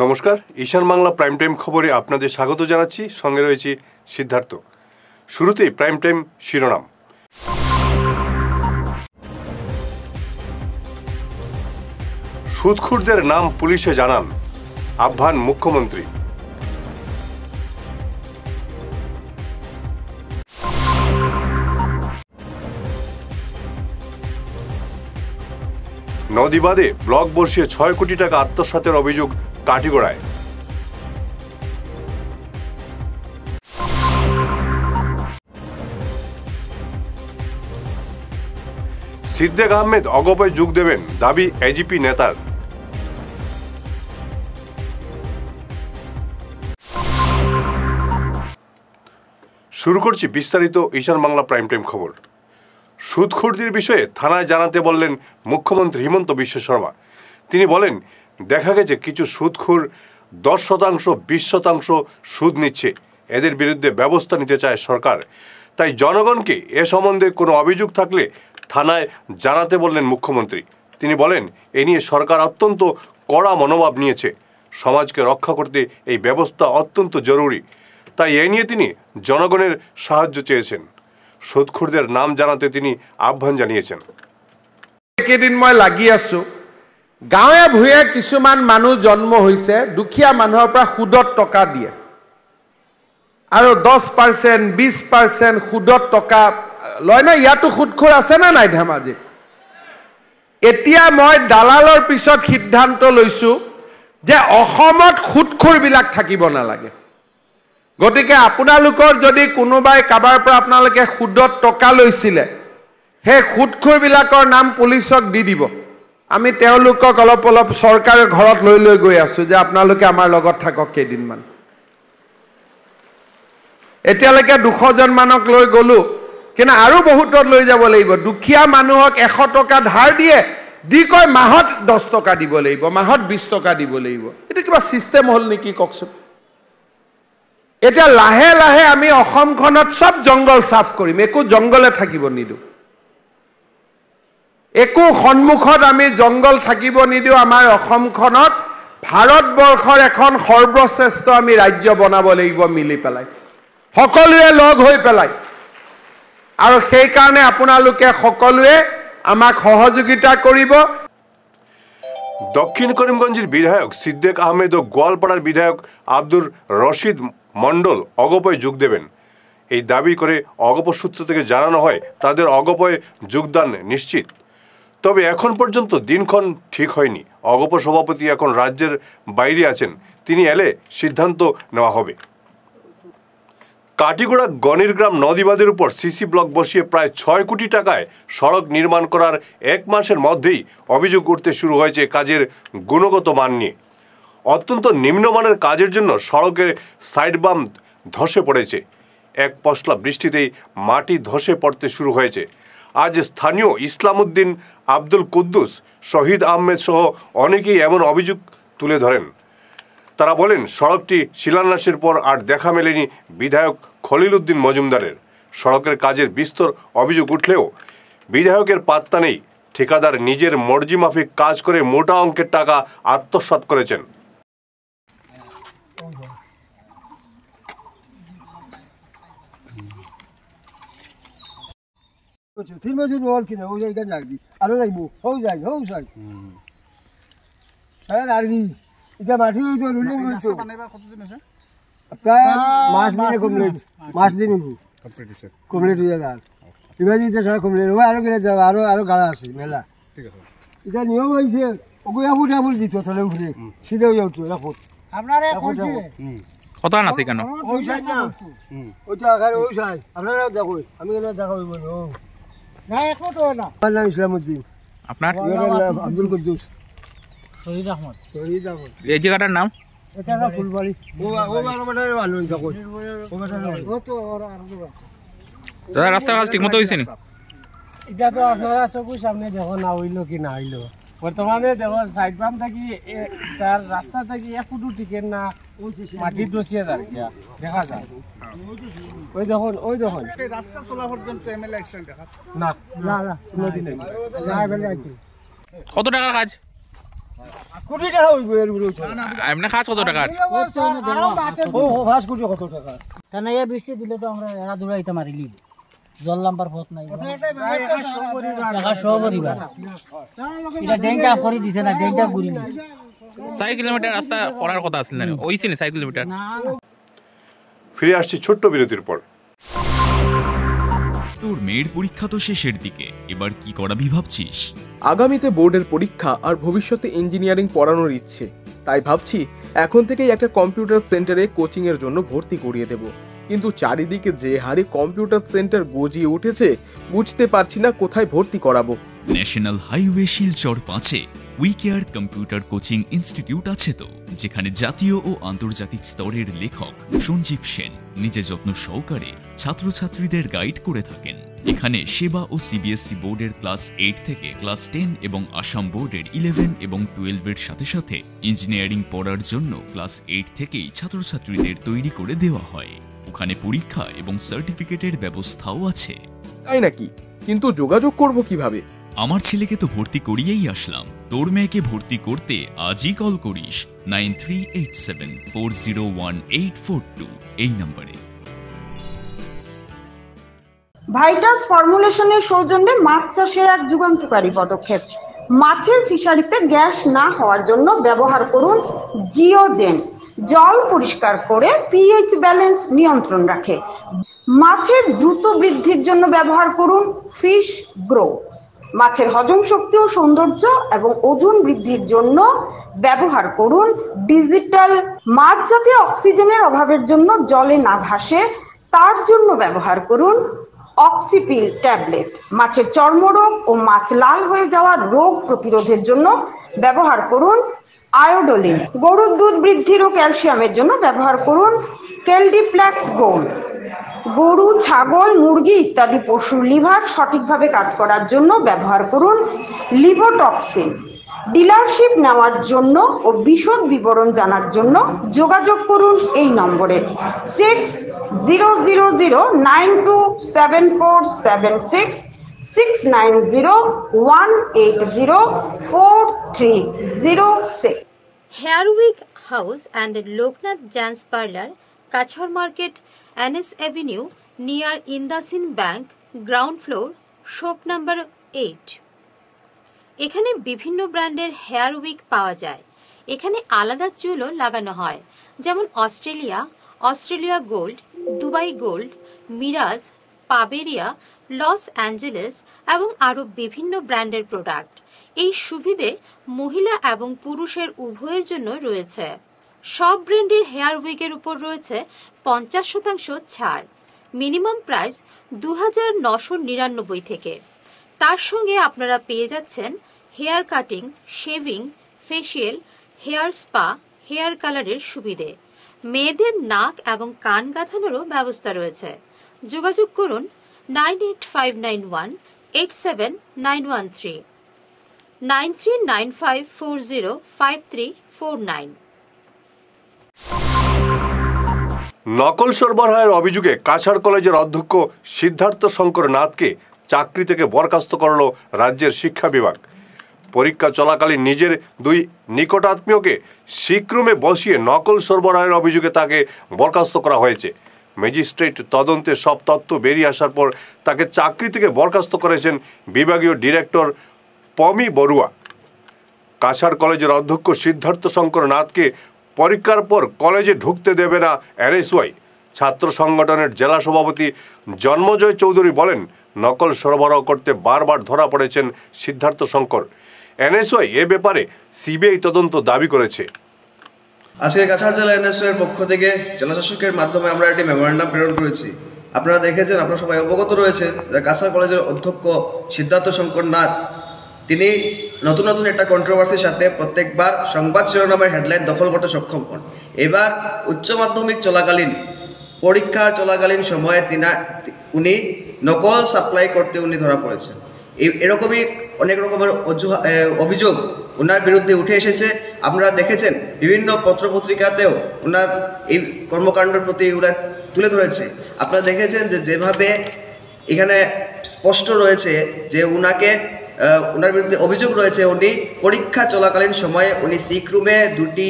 নমস্কার, ঈশান Bangla prime time খবরে আপনাদের স্বাগত জানাচ্ছি। সঙ্গে রয়েছে সিদ্ধার্থ। শুরুতেই প্রাইম টাইম শিরোনাম। সুদখোরদের নাম পুলিশে জানান, আহ্বান মুখ্যমন্ত্রী। নদী বাঁধে ব্লক বসিয়ে ৬ কোটি টাকা আত্মসাতের অভিযোগ কাটিগড়ায়। সিদ্দিক আহমেদ অগপয় যোগ দেবেন, দাবি এজিপি নেতার। শুরু করছি বিস্তারিত ঈশান বাংলা প্রাইম টাইম খবর। সুদখোরদের বিষয়ে থানায় জানাতে বললেন মুখ্যমন্ত্রী হিমন্ত বিশ্ব শর্মা। তিনি বলেন, দেখা গেছে কিছু সুদখোর 10%, 20% সুদ নিচ্ছে। এদের বিরুদ্ধে ব্যবস্থা নিতে চায় সরকার। তাই জনগণকে এ সম্বন্ধে কোনো অভিযোগ থাকলে থানায় জানাতে বললেন মুখ্যমন্ত্রী। তিনি বলেন, এ নিয়ে সরকার অত্যন্ত কড়া মনোভাব নিয়েছে। সমাজকে রক্ষা করতে এই ব্যবস্থা অত্যন্ত জরুরি। তাই এ নিয়ে তিনি জনগণের সাহায্য চেয়েছেন। সুদখোরদের নাম জানাতে তিনি আহ্বান জানিয়েছেন। কেইদিন মই লাগি আছো, গাঁৱে ভূঞে কিছুমান মানুহ জন্ম হৈছে, দুখীয়া মানুহৰ পৰা সুদত টকা দিয়ে আৰু 10%, 20% সুদত টকা লয় না। ইয়াতো সুদখোৰ আছে না নাই ধেমাজিত? এতিয়া মই দালালৰ পিছত সিদ্ধান্ত লৈছো যে অসমত সুদখোৰবিলাক থাকিব নালাগে। গতিকে আপোনালোকৰ যদি কোনোবাই কাবাৰ পৰা আপোনালোকে সুদত টকা লৈছিলে, সেই সুদখোৰবিলাকৰ নাম পুলিচক দি দিব। আমি তেওঁলোকক অলপ অলপ চৰকাৰৰ ঘৰত লৈ লৈ গৈ আছো যে আপোনালোকে আমাৰ লগত থাকক কেইদিনমান। এতিয়ালৈকে 200জন মানক লৈ গলো, কিন্তু আৰু বহুতত লৈ যাব লাগিব। দুখীয়া মানুহক 100 টকা ধাৰ দিয়ে, দি কয় মাহত 10 টকা দিব লাগিব, মাহত 20 টকা দিব লাগিব। এইটো কিবা চিষ্টেম হ'ল নেকি কওকচোন? এতিয়া লাহে লাহে আমি অসমখনত সব জংগল সাফ কৰিম, একো জংগলে থাকিব নিদিওঁ। একো সন্মুখত আমি জংগল থাকিব নিদিওঁ। আমাৰ অসমখনত ভাৰতবৰ্ষৰ এখন সৰ্বশ্ৰেষ্ঠ আমি ৰাজ্য বনাব লাগিব মিলি পেলাই, সকলোৱে লগ হৈ পেলাই। আৰু সেইকাৰণে আপোনালোকে সকলোৱে আমাক সহযোগিতা কৰিব। দক্ষিণ করিমগঞ্জের বিধায়ক সিদ্দিক আহমেদ ও গোয়ালপাড়ার বিধায়ক আব্দুর রশিদ মণ্ডল অগপয়ে যোগ দেবেন। এই দাবি করে অগপ সূত্র থেকে জানানো হয় তাদের অগপয়ে যোগদান নিশ্চিত। তবে এখন পর্যন্ত দিনক্ষণ ঠিক হয়নি। অগপ সভাপতি এখন রাজ্যের বাইরে আছেন, তিনি এলে সিদ্ধান্ত নেওয়া হবে। কাটিগড়া গণিরগ্রাম নদীবাঁধের উপর সিসি ব্লক বসিয়ে প্রায় 6 কোটি টাকায় সড়ক নির্মাণ করার 1 মাসের মধ্যেই অভিযোগ উঠতে শুরু হয়েছে কাজের গুণগত মান নিয়ে। অত্যন্ত নিম্নমানের কাজের জন্য সড়কের সাইড বাম ধসে পড়েছে। এক পশলা বৃষ্টিতেই মাটি ধসে পড়তে শুরু হয়েছে। আজ স্থানীয় ইসলামউদ্দিন, আব্দুল কুদ্দুস, শহীদ আহমেদ সহ অনেকেই এমন অভিযোগ তুলে ধরেন। তারা বলেন, সড়কটি শিলান্যাসের পর আর দেখা মেলেনি বিধায়ক খলিল উদ্দিন মজুমদারের। সড়কের কাজের বিস্তর অভিযোগ উঠলেও বিধায়কের পাত্তা নেই। ঠিকাদার নিজের মর্জি মাফিক কাজ করে মোটা অঙ্কের টাকা আত্মসাৎ করেছেন। প্রায় মাস দিনে কমপ্লিট, মাস দিন কমপ্লিট হয়ে যায়। এবার সারা কমপ্লিট হবে, আরো গেলে যাবে, আরো আরো গাড়া আছে মেলা। এটা নিয়ম হয়েছে, ফুট ফুট দিত তাহলে উঠে সিধে হয়ে উঠতো ফুট। আপনারা কত আছে কেন ওই সাইড না, ওইটা আকার ওই সাইড আপনারাও দেখো, আমি কেন দেখা হইব না। এক ফুট না। আমার নাম ইসলামউদ্দিন। আপনার? আব্দুল কুদ্দুস। শহীদ আহমদ। শহীদ আহমদ। এই জায়গাটার নাম? এটা না ফুলবাড়ি। ও বারবারে ভালো দেখো। ও বারবারে ও তো আর আছে। দাদা, রাস্তার কাজ ঠিকমতো হইছে নি? এটা তো আপনারা চকুর সামনে দেখো না হইলো কি না হইলো। বর্তমানে দেখো সাইড বাম থাকি তার রাস্তা থাকি 1 ফুটও টিকেন না, মাটি দোষিয়ে যার দেখা যায়। ওই দেখুন, ওই দেখুন রাস্তা চলা পর্যন্ত এমএলএ স্ট্যান্ড দেখা না না না কোনোদিন নাই। কত টাকার কাজ? কোটি টাকা হইব এর উপরে এমনি খাস কত টাকার? ও 5 কোটি কত টাকা কেন এই বৃষ্টি দিলে তো আমরা এরা দৌড়াইতে মারিলি জল নাম্বার পথ নাই টাকা শো করিবা এটা ডেঙ্গা করে দিছে না ডেঙ্গা ঘুরি না 4 কিলোমিটার রাস্তা করার কথা আছিল না ওইছি না 4 কিলোমিটার। ফিরে আসছি ছোট্ট বিরতির পর। তোর মেয়ের পরীক্ষা তো শেষের দিকে, এবার কি করাবি ভাবছিস? আগামীতে বোর্ডের পরীক্ষা আর ভবিষ্যতে ইঞ্জিনিয়ারিং পড়ানোর ইচ্ছে, তাই ভাবছি এখন থেকেই একটা কম্পিউটার সেন্টারে কোচিং এর জন্য ভর্তি করিয়ে দেব। কিন্তু চারিদিকে যে হারে কম্পিউটার সেন্টার গজিয়ে উঠেছে বুঝতে পারছি না কোথায় ভর্তি করাবো। ন্যাশনাল হাইওয়ে শিলচর 5-এ উইকেয়ার কম্পিউটার কোচিং ইনস্টিটিউট আছে তো, যেখানে জাতীয় ও আন্তর্জাতিক স্তরের লেখক সঞ্জীব সেন নিজে যত্ন সহকারে ছাত্রছাত্রীদের গাইড করে থাকেন। এখানে সেবা ও সিবিএসসি বোর্ডের ক্লাস 8 থেকে ক্লাস 10 এবং আসাম বোর্ডের 11 এবং 12-এর সাথে সাথে ইঞ্জিনিয়ারিং পড়ার জন্য ক্লাস 8 থেকেই ছাত্রছাত্রীদের তৈরি করে দেওয়া হয়। ওখানে পরীক্ষা এবং সার্টিফিকেটের ব্যবস্থাও আছে। তাই নাকি? কিন্তু যোগাযোগ করব কিভাবে? আমার ছেলেকে তো ভর্তি করিয়েই আসলাম, তোর মেয়েকে ভর্তি করতে আজই কল করিস 9387401842 এই নম্বরে। ভাইটাস ফর্মুলেশনের সৌজন্যে মাছ চাষের এক যুগান্তকারী পদক্ষেপ। মাছের ফিশারিতে গ্যাস না হওয়ার জন্য ব্যবহার করুন জিওজেন। জল পরিষ্কার করে পিএইচ ব্যালেন্স নিয়ন্ত্রণ রাখে। মাছের দ্রুত বৃদ্ধির জন্য ব্যবহার করুন ফিশ গ্রো। মাছের হজম শক্তি ও সৌন্দর্য এবং ওজন বৃদ্ধির জন্য ব্যবহার করুন ডিজিটাল। মাছ যাতে অক্সিজেনের অভাবের জন্য জলে না ভাসে তার জন্য ব্যবহার করুন অক্সিপিল ট্যাবলেট। মাছের চর্মরোগ ও মাছ লাল হয়ে যাওয়ার রোগ প্রতিরোধের জন্য ব্যবহার করুন আয়োডোলিন। গরুর দুধ বৃদ্ধির ও ক্যালসিয়ামের জন্য ব্যবহার করুন কেলডিপ্লেক্স গোল্ড। গরু, ছাগল, মুরগি ইত্যাদি পশুর লিভার সঠিকভাবে কাজ করার জন্য ব্যবহার করুন লিভোটক্সিন। ডিলারশিপ নেওয়ার জন্য ও বিশদ বিবরণ জানার জন্য যোগাযোগ করুন এই নম্বরে 6000927476 6901804306। Hair week house and Loknath gents parlour, Cachar market, NS Avenue, near Indasin Bank, ground floor, shop number 8। এখানে বিভিন্ন ব্র্যান্ডের হেয়ার উইক পাওয়া যায়। এখানে আলাদা চুলও লাগানো হয়, যেমন অস্ট্রেলিয়া গোল্ড, দুবাই গোল্ড, মিরাজ, পাবেরিয়া, লস অ্যাঞ্জেলেস এবং আরও বিভিন্ন ব্র্যান্ডের প্রোডাক্ট। এই সুবিধে মহিলা এবং পুরুষের উভয়ের জন্য রয়েছে। সব ব্র্যান্ডের হেয়ার উইকের উপর রয়েছে 50% ছাড়। মিনিমাম প্রাইস 2999 থেকে। তার সঙ্গে আপনারা পেয়ে যাচ্ছেন hair cutting, shaving, facial, hair spa, hair কালারের সুবিধে। মেয়েদের নাক এবং কান গাঁথানোরও ব্যবস্থা রয়েছে। যোগাযোগ করুন 98591-87913, 9395405349। নকল সরবরাহের অভিযোগে কাছাড় কলেজের অধ্যক্ষ সিদ্ধার্থ শঙ্কর নাথকে চাকরি থেকে বরখাস্ত করল রাজ্যের শিক্ষা বিভাগ। পরীক্ষা চলাকালীন নিজের 2 নিকটাত্মীয়কে শিক্ষরুমে বসিয়ে নকল সরবরাহের অভিযোগে তাকে বরখাস্ত করা হয়েছে। ম্যাজিস্ট্রেট তদন্তে সব তথ্য বেরিয়ে আসার পর তাকে চাকরি থেকে বরখাস্ত করেছেন বিভাগীয় ডিরেক্টর পমি বড়ুয়া। কাছাড় কলেজের অধ্যক্ষ সিদ্ধার্থ শঙ্কর নাথকে পরীক্ষার পর কলেজে ঢুকতে দেবে না NSY। ছাত্র সংগঠনের জেলা সভাপতি জন্মজয় চৌধুরী বলেন, নকল সরবরাহ করতে বারবার ধরা পড়েছেন সিদ্ধার্থ শঙ্কর। NSY এ ব্যাপারে CBI তদন্ত দাবি করেছে। আজকে কাছাড় জেলা NSY এর পক্ষ থেকে জেলা শাসকের মাধ্যমে আমরা একটি মেমোরেন্ডাম প্রেরণ করেছি। আপনারা দেখেছেন, আপনারা সবাই অবগত রয়েছেন যে কাছাড় কলেজের অধ্যক্ষ সিদ্ধার্থ শঙ্কর নাথ তিনি নতুন নতুন একটা কন্ট্রোভার্সির সাথে প্রত্যেকবার সংবাদ শিরোনামের হেডলাইন দখল করতে সক্ষম হন। এবার উচ্চ মাধ্যমিক চলাকালীন, পরীক্ষা চলাকালীন সময়ে উনি নকল সাপ্লাই করতে উনি ধরা পড়েছেন। এরকমই অনেক রকমের অভিযোগ ওনার বিরুদ্ধে উঠে এসেছে। আপনারা দেখেছেন বিভিন্ন পত্রপত্রিকাতেও ওনার এই কর্মকাণ্ডের প্রতি ওরা তুলে ধরেছে। আপনারা দেখেছেন যে যেভাবে এখানে স্পষ্ট রয়েছে যে উনাকে ওনার বিরুদ্ধে অভিযোগ রয়েছে উনি পরীক্ষা চলাকালীন সময়ে উনি সিক রুমে দুটি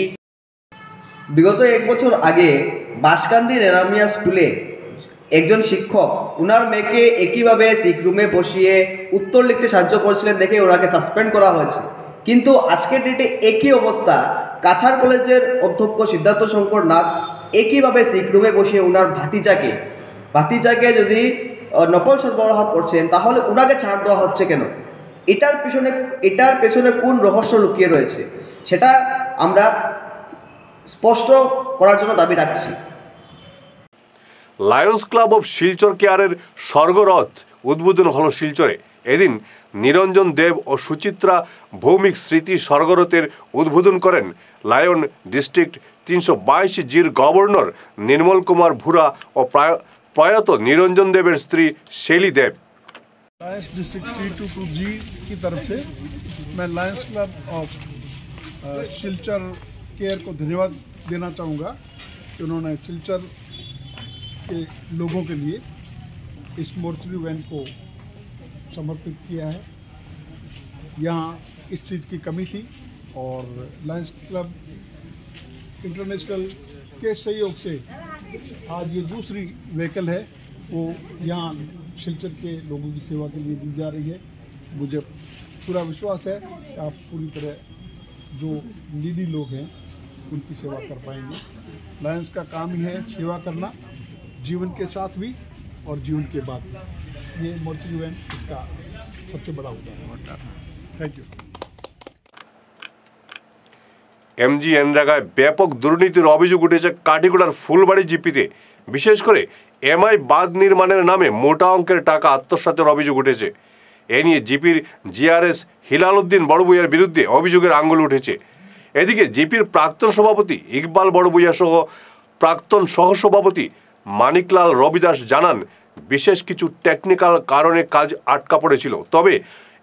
বিগত 1 বছর আগে বাসকান্দি রেরামিয়া স্কুলে একজন শিক্ষক ওনার মেয়েকে একইভাবে সিক রুমে বসিয়ে উত্তর লিখতে সাহায্য করেছিলেন দেখে ওনাকে সাসপেন্ড করা হয়েছে। কিন্তু আজকের ডেটে একই অবস্থা কাছাড় কলেজের অধ্যক্ষ সিদ্ধার্থ শঙ্কর নাথ একইভাবে সিক রুমে বসিয়ে ওনার ভাতিজাকে যদি নকল সরবরাহ করছেন তাহলে ওনাকে ছাড় দেওয়া হচ্ছে কেন? এটার পেছনে কোন রহস্য লুকিয়ে রয়েছে সেটা আমরা স্পষ্ট করার জন্য দাবি রাখছি। লায়ন্স ক্লাব অফ শিলচর কেয়ারের স্বর্গরথ উদ্বোধন হলো শিলচরে। এদিন নিরঞ্জন দেব ও সুচিত্রা ভৌমিক স্মৃতি স্বর্গরথের উদ্বোধন করেন লায়ন ডিস্ট্রিক্ট 322 জির গভর্নর নির্মল কুমার ভুরা ও প্রয়াত নিরঞ্জন देवर स्त्री शैली देव। लायंस डिस्ट्रिक्ट 322 जी की तरफ से मैं Lions club of Silchar care को धन्यवाद देना चाहूँगा कि उन्होंने शिलचर के लोगों के लिए इस मोर्चरी वैन को समर्पित किया है। यहाँ इस चीज़ की कमी थी और लायंस क्लब इंटरनेशनल के सहयोग से आज ये दूसरी व्हीकल है वो यहाँ शिलचर के लोगों की सेवा के लिए दी जा रही है। मुझे पूरा विश्वास है कि आप पूरी तरह जो नीडी लोग हैं उनकी सेवा कर पाएंगे। लायंस का काम ही है सेवा करना, जीवन के साथ भी और जीवन के बाद भी। ये मोर्चरी वैन इसका सबसे बड़ा उदाहरण। Thank you. एमजी एनरेगाয় ব্যাপক দুর্নীতির অভিযোগ উঠেছে কাটিগড়ার ফুলবাড়ি জিপিতে। বিশেষ করে এমআই বাঁধ নির্মাণের নামে মোটা অঙ্কের টাকা আত্মসাতের অভিযোগ উঠেছে। এ নিয়ে জিপির জিআরএস হিলাল উদ্দিন বড়বুইয়ার বিরুদ্ধে অভিযোগের আঙুল উঠেছে। এদিকে জিপির প্রাক্তন সভাপতি ইকবাল বড়বুইয়া সহ প্রাক্তন সহসভাপতি মানিকলাল রবিদাস জানান বিশেষ কিছু টেকনিক্যাল কারণে কাজ আটকা পড়েছিল, তবে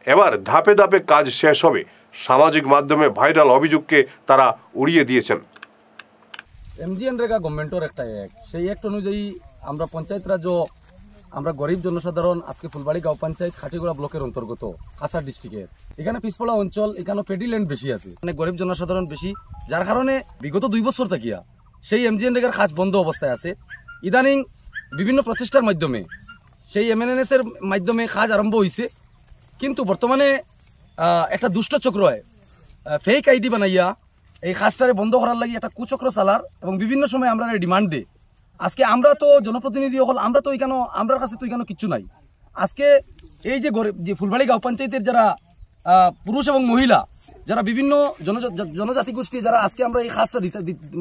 এবার ধাপে ধাপে কাজ শেষ হবে। সামাজিক মাধ্যমে ভাইরাল অভিযোগকে তারা উড়িয়ে দিয়েছেন। এমজি এনরেগা গভর্নমেন্টের একটা অ্যাক্ট, সেই অ্যাক্ট অনুযায়ী আমরা পঞ্চায়েত রাজ আমরা গরিব জনসাধারণ আজকে ফুলবাড়ি গাঁও পঞ্চায়েত খাটিগড়া ব্লকের অন্তর্গত কাছাড় ডিস্ট্রিক্টের এখানে পিছপড়া অঞ্চল, এখানে পেডি ল্যান্ড বেশি আছে, মানে গরিব জনসাধারণ বেশি, যার কারণে বিগত 2 বছর থাকিয়া সেই এমজি এনরেগার কাজ বন্ধ অবস্থায় আছে। ইদানিং বিভিন্ন প্রচেষ্টার মাধ্যমে সেই এমএনএনএস এর মাধ্যমে কাজ আরম্ভ হয়েছে, কিন্তু বর্তমানে একটা দুষ্ট চক্র ফেক আইডি বানাইয়া এই কাজটারে বন্ধ করার লাগি একটা কুচক্র চালার এবং বিভিন্ন সময় আমরা ডিমান্ড দে। আজকে আমরা তো জনপ্রতিনিধি হল, আমরা তো এখানে আমরার কাছে তো এখানে কিছু নাই। আজকে এই যে ফুলবাড়ি গাঁও পঞ্চায়েতের যারা পুরুষ এবং মহিলা যারা বিভিন্ন জনজাতি গোষ্ঠী যারা আজকে আমরা এই কাজটা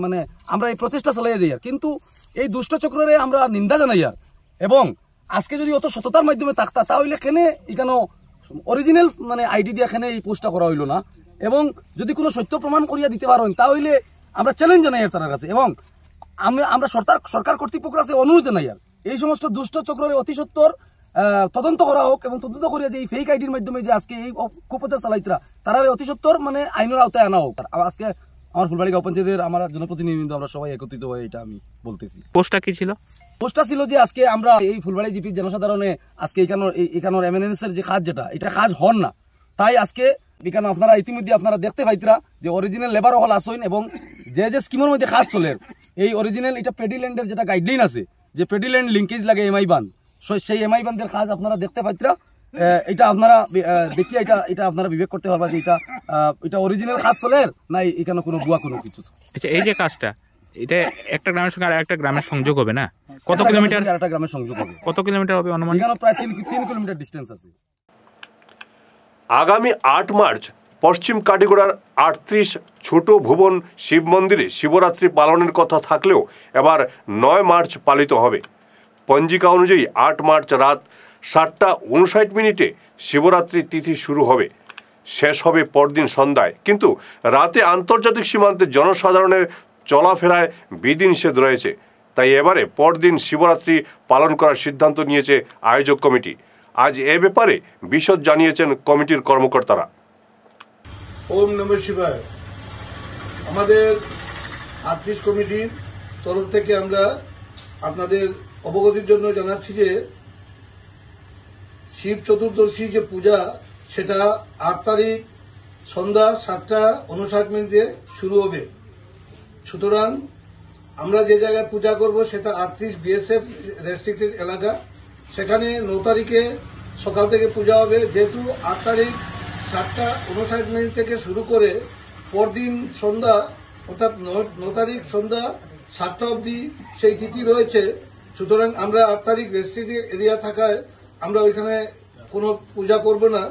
মানে আমরা এই প্রচেষ্টা চালাই যাই, কিন্তু এই দুষ্ট চক্রে আমরা নিন্দা জানাই আর। এবং আজকে যদি অত সততার মাধ্যমে থাকতা তাহলে কেন এখানে অরিজিনাল মানে আইডি দিয়ে এখানে এই পোস্টটা করা হইল না, এবং যদি কোনো সত্য প্রমাণ করিয়া দিতে পারেন তাহলে আমরা চ্যালেঞ্জ জানাই আর তার কাছে, এবং আমরা সরকার কর্তৃপক্ষের কাছে অনুরোধ জানাই আর এই সমস্ত দুষ্ট চক্রের অতি সত্বর তদন্ত করা হোক এবং তদন্ত করিয়া যে এই ফেক আইডির মাধ্যমে যে আজকে এই কুপ্রচার চালাইতরা তারা অতি সত্বর মানে আইনের আওতায় আনা হোক। আজকে আমার ফুলবাড়ি গাঁও পঞ্চায়েতের আমার জনপ্রতিনিধি আমরা সবাই একত্রিত হয়ে এটা আমি বলতেছি। পোস্টটা কি ছিল? পোস্টটা ছিল যে আজকে আমরা এই ফুলবাড়ি জিপির জনসাধারণে আজকে এখানোর এমএনএনএস এর যে কাজ যেটা এটা কাজ হন না, তাই আজকে এখানে আপনারা ইতিমধ্যে আপনারা দেখতে পাইতরা যে অরিজিনাল লেবার হল আসইন এবং যে স্কিমের মধ্যে কাজ চলে এই অরিজিনাল এটা পেডিল্যান্ডের যেটা গাইডলাইন আছে যে পেডিল্যান্ড লিঙ্কেজ লাগে এমআই বান, সেই এমআই বান্ধের কাজ আপনারা দেখতে পাইতরা। এটা আপনারা দেখিয়ে এটা আপনারা বিবেক করতে পারবা যে এটা অরিজিনাল কাজ চলে না এখানে কোনো ভুয়া কোনো কিছু। আচ্ছা, এই যে কাজটা এটা একটা গ্রামের সঙ্গে আর একটা গ্রামের সংযোগ হবে না? কত কিলোমিটার? আরেকটা গ্রামের সংযোগ হবে। কত কিলোমিটার হবে অনুমান? এখানে প্রায় 3 কিলোমিটার ডিসটেন্স আছে। আগামী 8 মার্চ পশ্চিম কাটিগড়ার 38 ছোট ভুবন শিব মন্দিরে শিবরাত্রি পালনের কথা থাকলেও এবার 9 মার্চ পালিত হবে। পঞ্জিকা অনুযায়ী 8 মার্চ রাত 7:59 শিবরাত্রি তিথি শুরু হবে, শেষ হবে পরদিন সন্ধ্যায়। কিন্তু রাতে আন্তর্জাতিক সীমান্তে জনসাধারণের চলাফেরায় বিধিনিষেধ রয়েছে, তাই এবারে পরদিন শিবরাত্রি পালন করার সিদ্ধান্ত নিয়েছে আয়োজক কমিটি। আজ এ ব্যাপারে বিশদ জানিয়েছেন কমিটির কর্মকর্তারা। ওম নমঃ শিবায়। আমাদের আর্টিস্ট কমিটির তরফ থেকে আমরা আপনাদের অবগতির জন্য জানাচ্ছি যে শিব চতুর্দশী যে পূজা সেটা 8 তারিখ সন্ধ্যা 7:59 শুরু হবে। সুতরাং আমরা যে জায়গায় পূজা করব সেটা 38 বিএসএফ রেস্ট্রিক্টেড এলাকা, সেখানে 9 তারিখে সকাল থেকে পূজা হবে। যেহেতু 8 তারিখ 7:59 থেকে শুরু করে পরদিন সন্ধ্যা অর্থাৎ 9 তারিখ সন্ধ্যা 7টা অবধি সেই তিথি রয়েছে, সুতরাং আমরা 8 তারিখ রেস্ট্রিক্টেড এরিয়া থাকায় আমরা ওইখানে কোনো পূজা করব না।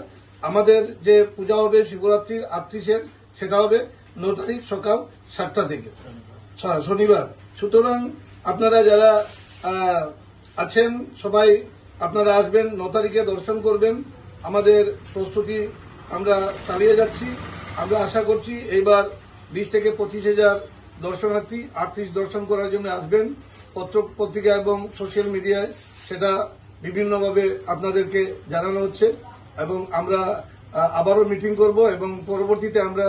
আমাদের যে পূজা হবে শিবরাত্রির 38-এর সেটা হবে 9 তারিখ সকাল 7টা থেকে শনিবার। সুতরাং আপনারা যারা আছেন সবাই আপনারা আসবেন, 9 তারিখে দর্শন করবেন। আমাদের প্রস্তুতি আমরা চালিয়ে যাচ্ছি। আমরা আশা করছি এইবার 20 থেকে 25,000 দর্শনার্থী 38 দর্শন করার জন্য আসবেন। পত্র পত্রিকা এবং সোশ্যাল মিডিয়ায় সেটা বিভিন্নভাবে আপনাদেরকে জানানো হচ্ছে এবং আমরা আবারও মিটিং করব এবং পরবর্তীতে আমরা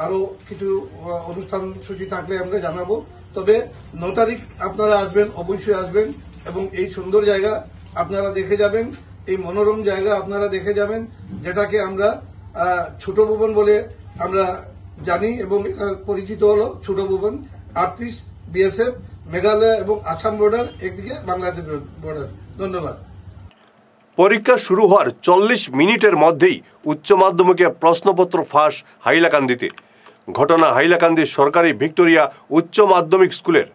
আরো কিছু অনুষ্ঠান সূচি থাকলে আমরা জানাবো। তবে 9 তারিখ আপনারা আসবেন, অবশ্যই আসবেন এবং এই সুন্দর জায়গা আপনারা দেখে যাবেন, এই মনোরম জায়গা আপনারা দেখে যাবেন, যেটাকে আমরা ছোট ভুবন বলে আমরা জানি এবং এটার পরিচিত হল ছোট ভুবন। 38 বিএসএফ, মেঘালয় এবং আসাম বর্ডার, একদিকে বাংলাদেশ বর্ডার। ধন্যবাদ। পরীক্ষা শুরু হওয়ার 40 মিনিটের মধ্যেই উচ্চ মাধ্যমিকে প্রশ্নপত্র ফাঁস হাইলাকান্দিতে। ঘটনা হাইলাকান্দির সরকারি ভিক্টোরিয়া উচ্চ মাধ্যমিক স্কুলের।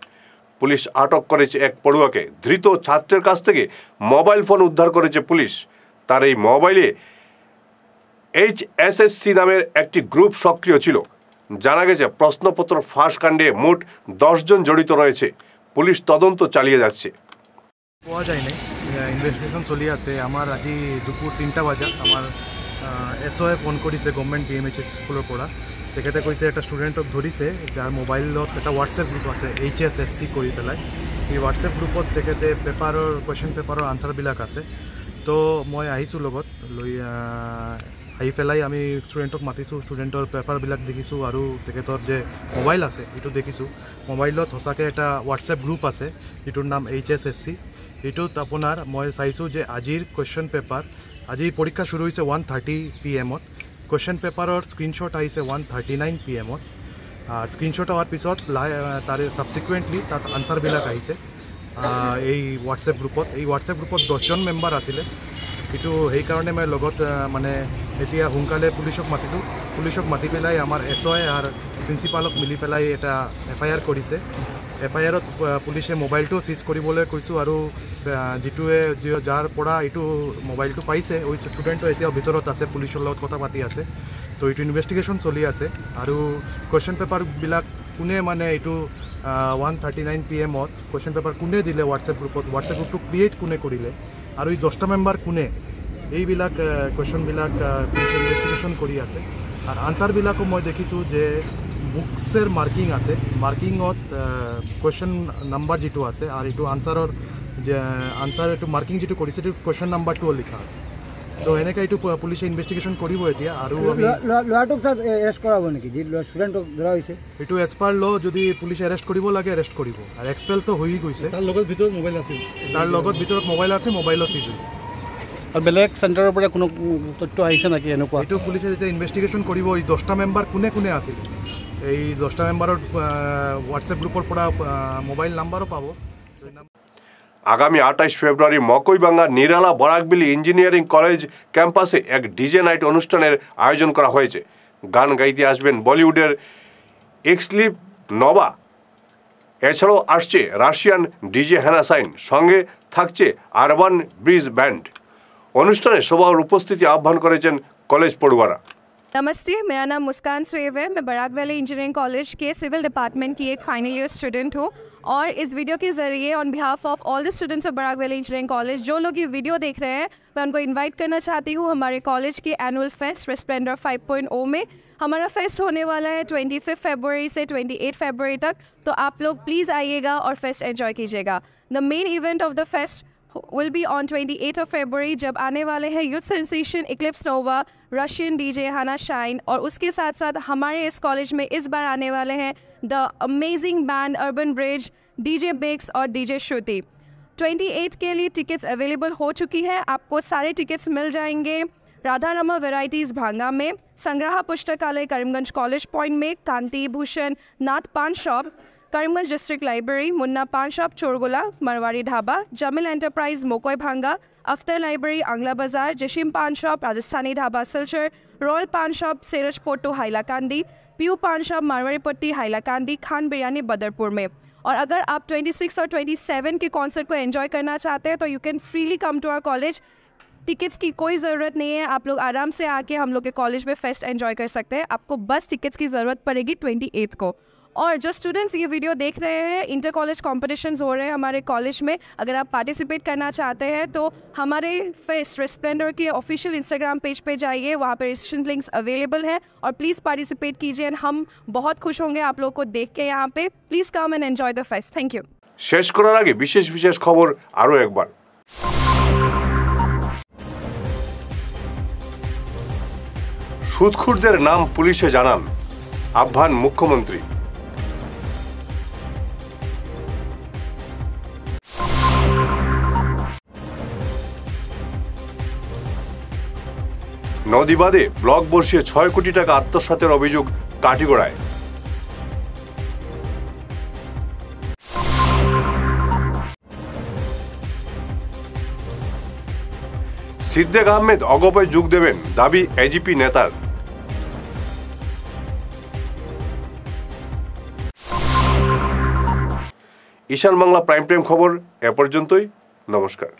পুলিশ আটক করেছে এক পড়ুয়াকে। ধৃত ছাত্রের কাছ থেকে মোবাইল ফোন উদ্ধার করেছে পুলিশ। তার এই মোবাইলে HSSC নামের একটি গ্রুপ সক্রিয় ছিল। জানা গেছে প্রশ্নপত্র ফাঁস কাণ্ডে মোট 10 জন জড়িত রয়েছে। পুলিশ তদন্ত চালিয়ে যাচ্ছে। পোৱা যায় নাই, ইনভেস্টিগেশন চলি আছে। আমার আজি দুপুর 3টা বাজাত আমার SOE ফোন কৰিছে গভর্নমেন্ট BMHS স্কুলৰ পৰা। তেখেতে কৈছে এটা ষ্টুডেণ্টক ধৰিছে যাৰ মোবাইলত এটা হোৱাটছএপ গ্ৰুপ আছে HSSC কৰি পেলাই। এই হোৱাটছএপ গ্ৰুপত তেখেতে পেপাৰৰ কুৱেশ্যন পেপাৰৰ আনচাৰবিলাক আছে। তো মই আহিছোঁ লগত লৈ আহি পেলাই আমি ষ্টুডেণ্টক মাতিছোঁ। ষ্টুডেণ্টৰ পেপাৰবিলাক দেখিছোঁ আৰু তেখেতৰ যে মোবাইল আছে এইটো দেখিছোঁ। মোবাইলত সঁচাকৈ এটা হোৱাটছএপ গ্ৰুপ আছে, এইটোৰ নাম HSSC। এইটোত আপোনাৰ মই চাইছোঁ যে আজিৰ কুৱেশ্যন পেপাৰ, আজি পৰীক্ষা শুরু হৈছে 1:30 PM। কুৱেশ্যন পেপাৰৰ স্ক্ৰীনশ্বট আহিছে 1:39 PM। আর স্ক্ৰীনশ্বট হোৱাৰ পিছত তাৰে সাবসিকুৱেণ্টলি তাত আনচাৰবিলাক আহিছে এই হোৱাটছএপ গ্ৰুপত। এই হোৱাটছএপ গ্ৰুপত 10 জন মেম্বাৰ আছিলে। এইটো সেইকাৰণে মই লগত মানে এতিয়া সোনকালে পুলিচক মাতিলোঁ। পুলিচক মাতি পেলাই আমাৰ SOE আৰু প্ৰিন্সিপালক মিলি পেলাই এটা FIR কৰিছে। FIRত পুলিচে মোবাইলটো চিজ কৰিবলৈ কৈছোঁ আৰু যিটোৱে যাৰ পৰা এইটো মোবাইলটো পাইছে ওই ষ্টুডেণ্টটো এতিয়াও ভিতৰত আছে, পুলিচৰ লগত কথা পাতি আছে। তো এইটো ইনভেষ্টিগেশ্যন চলি আছে আৰু কুৱেশ্যন পেপাৰবিলাক কোনে মানে এইটো 1:39 PM কুৱেশ্যন পেপাৰ কোনে দিলে হোৱাটছএপ গ্ৰুপত, হোৱাটছএপ গ্ৰুপটো ক্ৰিয়েট কোনে কৰিলে আৰু এই 10টা মেম্বাৰ কোনে, এইবিলাক কুৱেশ্যনবিলাক পুলিচে ইনভেষ্টিগেশ্যন কৰি আছে। আৰু আনচাৰবিলাকো মই দেখিছোঁ যে বুকসের মার্কিং আছে, মার্কিংত কুৱেশ্যন নাম্বাৰ যিটো আছে আৰু এইটো আনচাৰৰ যে আনচাৰ এইটো মাৰ্কিং যিটো কৰিছে এইটো কুৱেশ্যন নাম্বাৰটোও লিখা আছে। তো এনেকৈ এইটো পুলিচে ইনভেষ্টিগেশ্যন কৰিব এতিয়া। আৰু ল'ৰাটোক স্যার এৰেষ্ট কৰাব নেকি, যি ষ্টুডেণ্টক ধৰা হৈছে? এইটো এজ পাৰ ল যদি পুলিচে এৰেষ্ট কৰিব লাগে এৰেষ্ট কৰিব। আৰু এক্সপেলটো হৈ গৈছে। তাৰ লগত ভিতৰত মোবাইল আছিল, তাৰ লগত ভিতৰত মোবাইল আছে, মোবাইলো চিজ হৈছে। আৰু বেলেগ চেণ্টাৰৰ পৰা কোনো তথ্য আহিছে নেকি এনেকুৱা? এইটো পুলিচে যেতিয়া ইনভেষ্টিগেশ্যন কৰিব এই 10টা মেম্বাৰ কোনে কোনে আছিল, এই 10টা মেম্বাৰৰ হোৱাটছএপ গ্ৰুপৰ পৰা মোবাইল নাম্বারও পাব। আগামী 28 ফেব্রুয়ারি মকইবাঙ্গা নিরালা বরাকবিলি ইঞ্জিনিয়ারিং কলেজ ক্যাম্পাসে এক ডিজে নাইট অনুষ্ঠানের আয়োজন করা হয়েছে। গান গাইতে আসবেন বলিউডের এক্সলিপ নবা, এছাড়াও আসছে রাশিয়ান ডিজে হ্যানাসাইন, সঙ্গে থাকছে আরবান ব্রিজ ব্যান্ড। অনুষ্ঠানে সবার উপস্থিতি আহ্বান করেছেন কলেজ পড়ুয়ারা। नमस्ते, मेरा नाम मुस्कान सुएब है। मैं बराक वैली इंजीनियरिंग कॉलेज के सिविल डिपार्टमेंट की एक फाइनल ईयर स्टूडेंट हूँ और इस वीडियो के ज़रिए on behalf of all the students of Barak valley engineering college जो लोग ये वीडियो देख रहे हैं मैं उनको इनवाइट करना चाहती हूँ हमारे कॉलेज के एनुअल फेस्ट स्प्लेंडर 5.0 में। हमारा फेस्ट होने वाला है 25 फरवरी से 28 फरवरी तक, तो आप लोग प्लीज़ आइएगा और फेस्ट एंजॉय कीजिएगा। The main event of the fest will be on 28 of February जब आने वाले हैं यूथ सेंसेशन इक्लिप्स नोवा, रशियन डीजे हाना शाइन और उसके साथ साथ हमारे इस कॉलेज में इस बार आने वाले हैं the amazing band Urban Bridge, DJ बिक्स और डीजे श्रुति। 28 के लिए टिकट्स अवेलेबल हो चुकी है, आपको सारे टिकट्स मिल जाएंगे। राधारमा वैरायटीज भांगा में, संग्रह पुस्तकालय करीमगंज कॉलेज पॉइंट में, कांति Bhushan Nath paan shop Karimganj district library, Munna paan shop Chargola, Marwari dhaba, Jamil enterprise मोकोई भांगा, Akhtar library Angla Bazar, Jashim paan shop Rajasthani dhaba Silchar, royal paan shop सेरज पोटो हाइलाकांदी, पीयू पान शॉप मारवाड़ी पट्टी हाइलाकांदी, खान बिरयानी बदरपुर में। और अगर आप 26 और 27 के कॉन्सर्ट को एंजॉय करना चाहते हैं तो you can freely come to our college. Tickets की कोई ज़रूरत नहीं है, आप लोग आराम से आके हम लोग के कॉलेज में फेस्ट एंजॉय कर सकते हैं। आपको बस टिकट्स की ज़रूरत पड़ेगी 28 को। और जो स्टूडेंट्स ये वीडियो देख रहे हैं, इंटर कॉलेज कॉम्पिटिशन्स हो रहे हैं हमारे कॉलेज में, अगर आप पार्टिसिपेट करना चाहते हैं तो हमारे फेस्ट स्प्लेंडर के ऑफिशियल इंस्टाग्राम पेज पे जाइए, वहाँ पे रजिस्ट्रेशन लिंक्स अवेलेबल हैं और प्लीज़ पार्टिसिपेट कीजिए। हम बहुत खुश होंगे आप लोग को देख के यहाँ पे। Please come and enjoy the fest. Thank you. शेष करार आगे विशेष खबर आरो एकबार। সুদখোরদের নাম পুলিশে জানান আহ্বান মুখ্যমন্ত্রী। নদীবাদে ব্লক বসিয়ে ৬ কোটি টাকা আত্মসাতের অভিযোগ কাটিগড়ায়। সিদ্দিক আহমেদ অগপয় যোগ দেবেন দাবি এজিপি নেতার। ঈশান বাংলা প্রাইম টাইম খবর এ পর্যন্তই। নমস্কার।